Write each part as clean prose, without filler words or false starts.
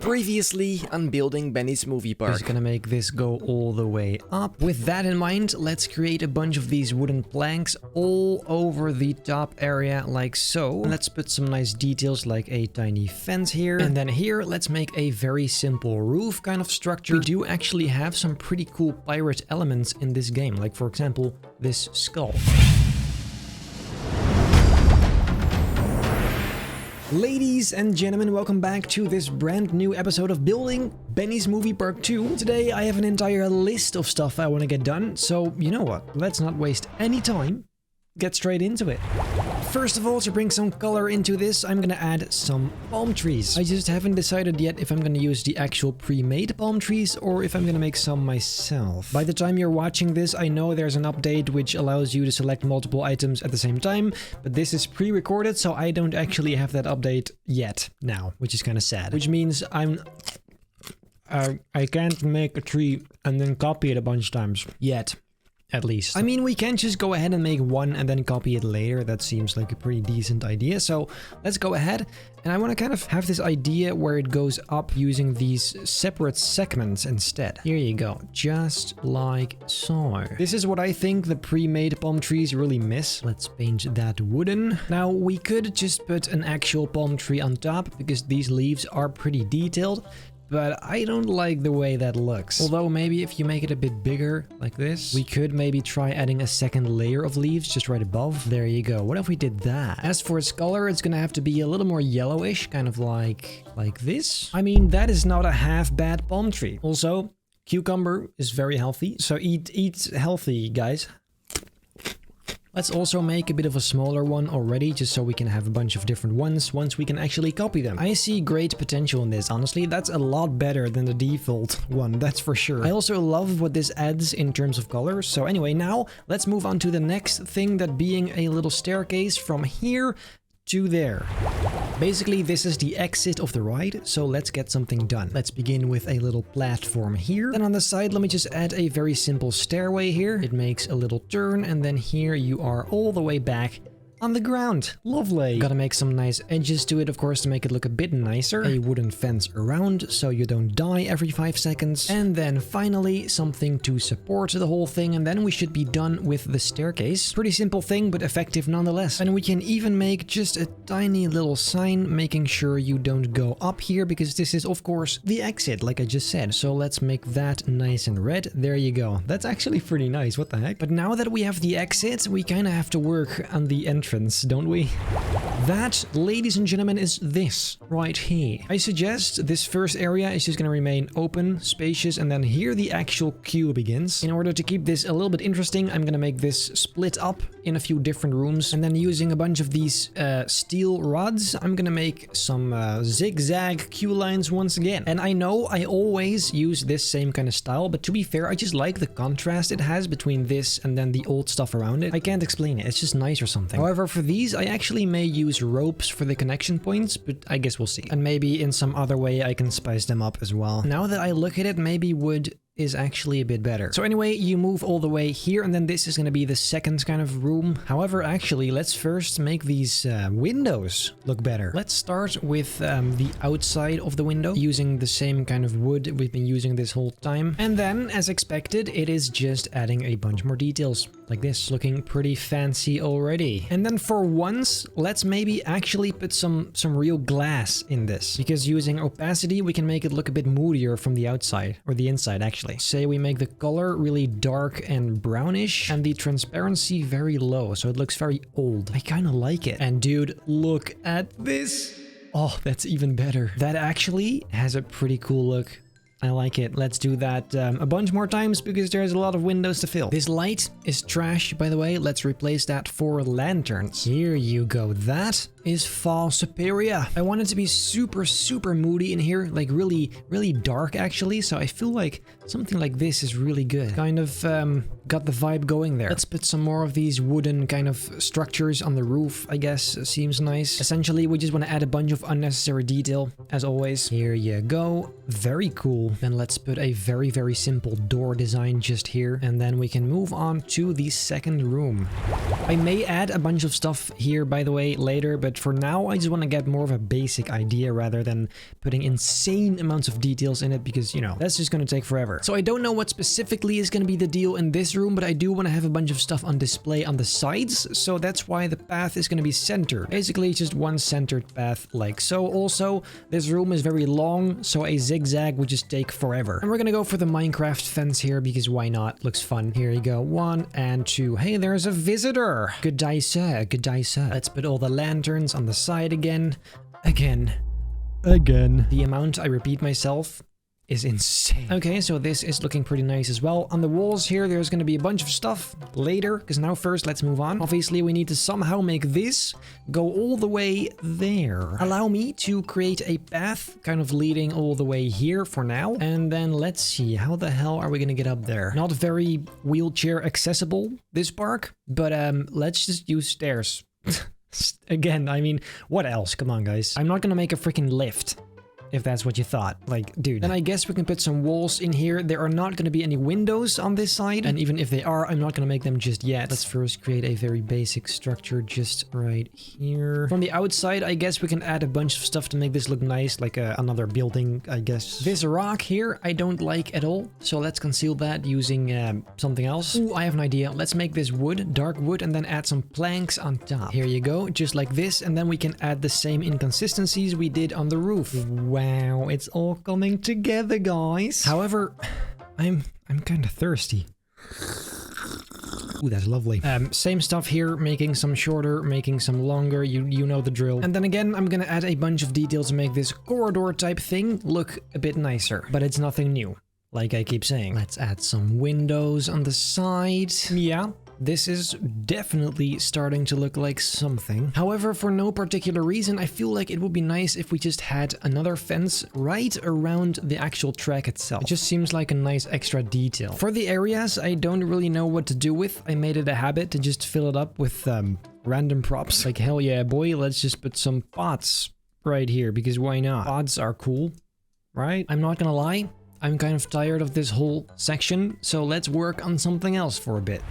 Previously on building Benny's Movie Park. Just gonna make this go all the way up. With that in mind, let's create a bunch of these wooden planks all over the top area like so. Let's put some nice details like a tiny fence here. And then here, let's make a very simple roof kind of structure. We do actually have some pretty cool pirate elements in this game. Like for example, this skull. Ladies and gentlemen, welcome back to this brand new episode of building Benny's Movie Park 2. Today I have an entire list of stuff I want to get done, so you know what, let's not waste any time, get straight into it. First of all, to bring some color into this, I'm gonna add some palm trees. I just haven't decided yet if I'm gonna use the actual pre-made palm trees or if I'm gonna make some myself. By the time you're watching this, I know there's an update which allows you to select multiple items at the same time, but this is pre-recorded, so I don't actually have that update yet now, which is kind of sad. Which means I can't make a tree and then copy it a bunch of times yet. At least. I mean, we can just go ahead and make one and then copy it later. That seems like a pretty decent idea. So let's go ahead. And I want to kind of have this idea where it goes up using these separate segments instead. Here you go. Just like so. This is what I think the pre-made palm trees really miss. Let's paint that wooden. Now, we could just put an actual palm tree on top because these leaves are pretty detailed. But I don't like the way that looks. Although maybe if you make it a bit bigger, like this, we could maybe try adding a second layer of leaves just right above. There you go. What if we did that? As for its color, it's gonna have to be a little more yellowish, kind of like this. I mean, that is not a half bad palm tree. Also, cucumber is very healthy. So eat healthy, guys. Let's also make a bit of a smaller one already, just so we can have a bunch of different ones once we can actually copy them. I see great potential in this, honestly. That's a lot better than the default one, that's for sure. I also love what this adds in terms of color. So anyway, now let's move on to the next thing, that being a little staircase from here to there. Basically, this is the exit of the ride, so let's get something done. Let's begin with a little platform here. Then on the side, let me just add a very simple stairway here. It makes a little turn, and then here you are all the way back on the ground. Lovely. Gotta make some nice edges to it, of course, to make it look a bit nicer. A wooden fence around, so you don't die every 5 seconds. And then finally, something to support the whole thing, and then we should be done with the staircase. Pretty simple thing, but effective nonetheless. And we can even make just a tiny little sign, making sure you don't go up here, because this is, of course, the exit, like I just said. So let's make that nice and red. There you go. That's actually pretty nice. What the heck? But now that we have the exit, we kind of have to work on the entrance, don't we? That, ladies and gentlemen, is this right here. I suggest this first area is just going to remain open, spacious, and then here the actual queue begins. In order to keep this a little bit interesting, I'm going to make this split up in a few different rooms, and then using a bunch of these steel rods, I'm going to make some zigzag queue lines once again. And I know I always use this same kind of style, but to be fair, I just like the contrast it has between this and then the old stuff around it. I can't explain it. It's just nice or something. However, for these, I actually may use ropes for the connection points, but I guess we'll see. And maybe in some other way I can spice them up as well. Now that I look at it, maybe wood is actually a bit better. So anyway, you move all the way here, and then this is going to be the second kind of room. However, actually, let's first make these windows look better. Let's start with the outside of the window, using the same kind of wood we've been using this whole time. And then, as expected, it is just adding a bunch more details, like this, looking pretty fancy already. And then for once, let's maybe actually put some real glass in this, because using opacity, we can make it look a bit moodier from the outside, or the inside, actually. Say we make the color really dark and brownish and the transparency very low, so it looks very old. I kind of like it. And dude, look at this. Oh, that's even better. That actually has a pretty cool look. I like it. Let's do that a bunch more times because there's a lot of windows to fill. This light is trash, by the way. Let's replace that for lanterns. Here you go. That is far superior. I want it to be super, super moody in here, like really, really dark actually. So I feel like something like this is really good. Kind of got the vibe going there. Let's put some more of these wooden kind of structures on the roof, I guess. Seems nice. Essentially, we just want to add a bunch of unnecessary detail, as always. Here you go. Very cool. Then let's put a very, very simple door design just here. And then we can move on to the second room. I may add a bunch of stuff here, by the way, later, but But for now, I just want to get more of a basic idea rather than putting insane amounts of details in it because, you know, that's just going to take forever. So I don't know what specifically is going to be the deal in this room, but I do want to have a bunch of stuff on display on the sides. So that's why the path is going to be centered. Basically, just one centered path like so. Also, this room is very long, so a zigzag would just take forever. And we're going to go for the Minecraft fence here because why not? Looks fun. Here you go. 1 and 2. Hey, there's a visitor. Good day, sir. Good day, sir. Let's put all the lanterns on the side again. Again. The amount I repeat myself is insane. Okay, so this is looking pretty nice as well. On the walls here, there's going to be a bunch of stuff later, because now first let's move on. Obviously, we need to somehow make this go all the way there. Allow me to create a path kind of leading all the way here for now. And then let's see, how the hell are we going to get up there? Not very wheelchair accessible, this park, but let's just use stairs. Again, I mean, what else? Come on, guys. I'm not going to make a freaking lift. If that's what you thought. Like, dude. Then I guess we can put some walls in here. There are not going to be any windows on this side. And even if they are, I'm not going to make them just yet. Let's first create a very basic structure just right here. From the outside, I guess we can add a bunch of stuff to make this look nice. Like another building, I guess. This rock here, I don't like at all. So let's conceal that using something else. Ooh, I have an idea. Let's make this wood, dark wood, and then add some planks on top. Here you go. Just like this. And then we can add the same inconsistencies we did on the roof. Wow, it's all coming together, guys. However, I'm kind of thirsty. Ooh, that's lovely. Same stuff here, making some shorter, making some longer, you know the drill. And then again, I'm gonna add a bunch of details to make this corridor type thing look a bit nicer. But it's nothing new, like I keep saying. Let's add some windows on the side. Yeah. This is definitely starting to look like something. However, for no particular reason, I feel like it would be nice if we just had another fence right around the actual track itself. It just seems like a nice extra detail. For the areas, I don't really know what to do with. I made it a habit to just fill it up with random props. Like, hell yeah, boy, let's just put some pots right here, because why not? Pots are cool, right? I'm not gonna lie. I'm kind of tired of this whole section, so let's work on something else for a bit.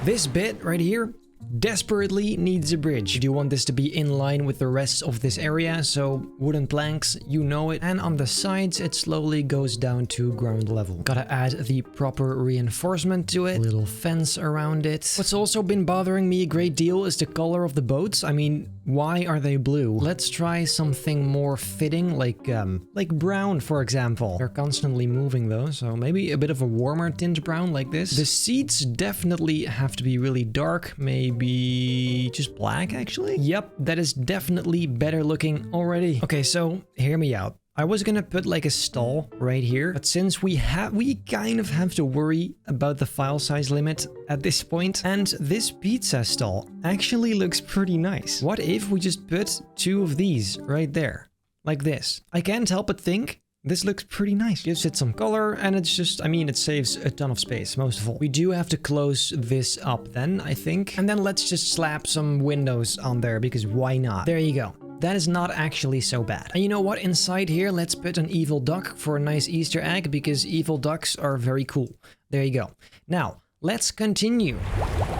This bit right here desperately needs a bridge. You want this to be in line with the rest of this area, so wooden planks, you know it. And on the sides, it slowly goes down to ground level. Gotta add the proper reinforcement to it. Little fence around it. What's also been bothering me a great deal is the color of the boats. I mean, why are they blue? Let's try something more fitting, like brown, for example. They're constantly moving though, so maybe a bit of a warmer tint brown like this. The seats definitely have to be really dark, maybe just black actually. Yep, that is definitely better looking already. Okay, so hear me out. I was gonna put like a stall right here, but since we kind of have to worry about the file size limit at this point, and this pizza stall actually looks pretty nice. What if we just put 2 of these right there, like this? I can't help but think this looks pretty nice. Gives it some color, and it's just, I mean, it saves a ton of space, most of all. We do have to close this up then, I think. And then let's just slap some windows on there, because why not? There you go. That is not actually so bad. And you know what? Inside here, let's put an evil duck for a nice Easter egg, because evil ducks are very cool. There you go. Now, let's continue.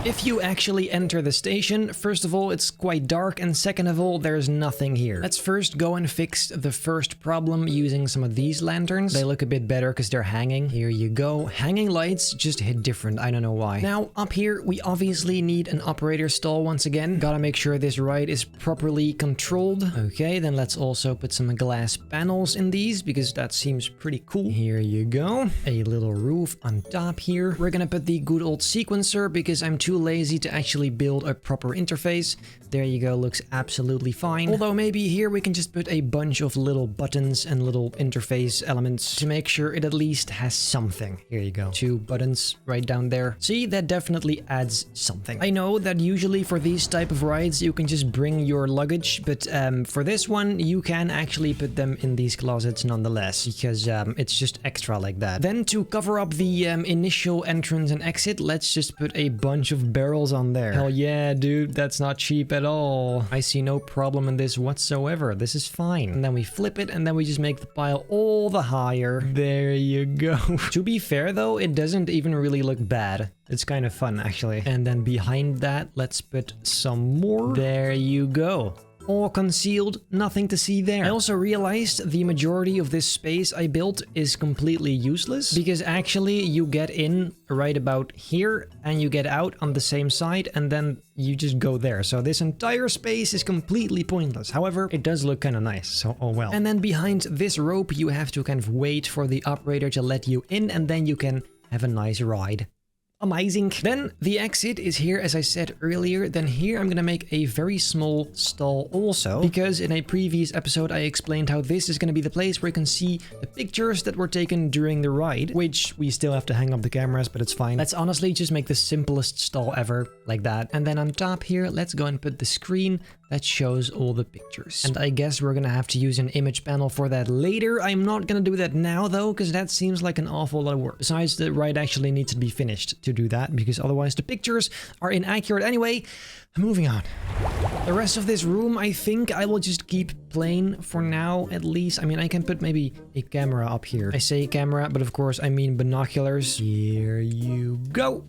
If you actually enter the station, first of all, it's quite dark, and second of all, there's nothing here. Let's first go and fix the first problem using some of these lanterns. They look a bit better because they're hanging. Here you go. Hanging lights just hit different. I don't know why. Now, up here, we obviously need an operator stall once again. Gotta make sure this ride is properly controlled. Okay, then let's also put some glass panels in these, because that seems pretty cool. Here you go. A little roof on top here. We're gonna put the good old sequencer, because I'm too lazy to actually build a proper interface. There you go, looks absolutely fine. Although maybe here we can just put a bunch of little buttons and little interface elements to make sure it at least has something. Here you go. 2 buttons right down there. See, that definitely adds something. I know that usually for these type of rides you can just bring your luggage, but for this one you can actually put them in these closets nonetheless, because it's just extra like that. Then to cover up the initial entrance and exit, let's just put a bunch of barrels on there. Hell yeah, dude, that's not cheap at all. I see no problem in this whatsoever. This is fine. And then we flip it, and then we just make the pile all the higher. There you go. To be fair though, it doesn't even really look bad. It's kind of fun actually. And then behind that, let's put some more. There you go. all concealed, nothing to see there. I also realized the majority of this space I built is completely useless because actually you get in right about here and you get out on the same side and then you just go there. So this entire space is completely pointless. However, it does look kind of nice, so oh well. And then behind this rope you have to kind of wait for the operator to let you in and then you can have a nice ride. Amazing. Then the exit is here, as I said earlier. Then here I'm gonna make a very small stall also, because in a previous episode I explained how this is gonna be the place where you can see the pictures that were taken during the ride, which we still have to hang up the cameras, but it's fine. Let's honestly just make the simplest stall ever, like that. And then on top here, let's go and put the screen that shows all the pictures. And I guess we're gonna have to use an image panel for that later. I'm not gonna do that now though, because that seems like an awful lot of work. Besides, the ride actually needs to be finished to do that, because otherwise the pictures are inaccurate. Anyway, moving on. The rest of this room, I think I will just keep plain for now, at least. I mean, I can put maybe a camera up here. I say camera, but of course I mean binoculars. Here you go.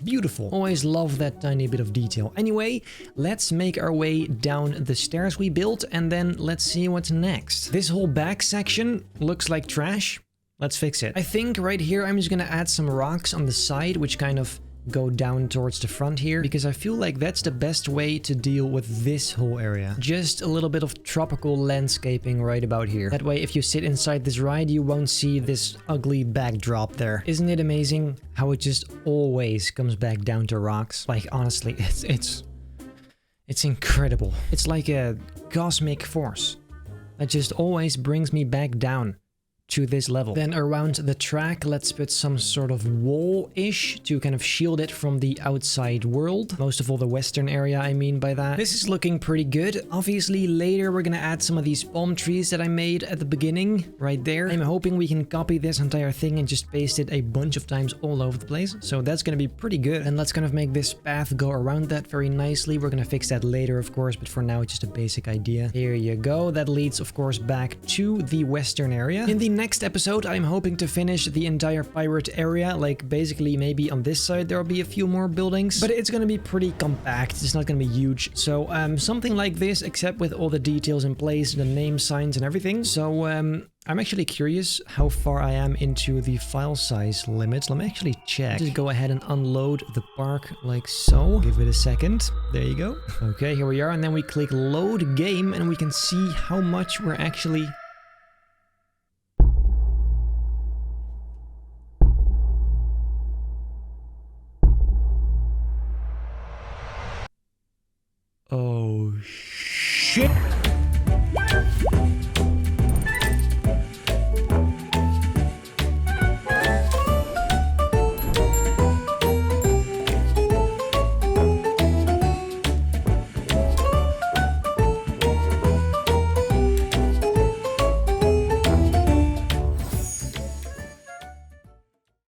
Beautiful. Always love that tiny bit of detail. Anyway, let's make our way down the stairs we built and then let's see what's next. This whole back section looks like trash. Let's fix it. I think right here I'm just gonna add some rocks on the side which kind of go down towards the front here, because I feel like that's the best way to deal with this whole area. Just a little bit of tropical landscaping right about here. That way if you sit inside this ride you won't see this ugly backdrop there. Isn't it amazing how it just always comes back down to rocks? Like honestly, it's incredible. It's like a cosmic force that just always brings me back down to this level. Then around the track, let's put some sort of wall-ish to kind of shield it from the outside world. Most of all the western area, I mean by that. This is looking pretty good. Obviously, later we're gonna add some of these palm trees that I made at the beginning, right there. I'm hoping we can copy this entire thing and just paste it a bunch of times all over the place. So that's gonna be pretty good. And let's kind of make this path go around that very nicely. We're gonna fix that later, of course, but for now, it's just a basic idea. Here you go. That leads, of course, back to the western area. In the next episode, I'm hoping to finish the entire pirate area. Like basically maybe on this side there'll be a few more buildings, but it's gonna be pretty compact. It's not gonna be huge. So something like this, except with all the details in place, the name signs and everything. So I'm actually curious how far I am into the file size limits. Let me actually check. Just go ahead and unload the park like so. Give it a second. There you go. Okay, here we are. And then we click load game and we can see how much we're actually... Oh, shit.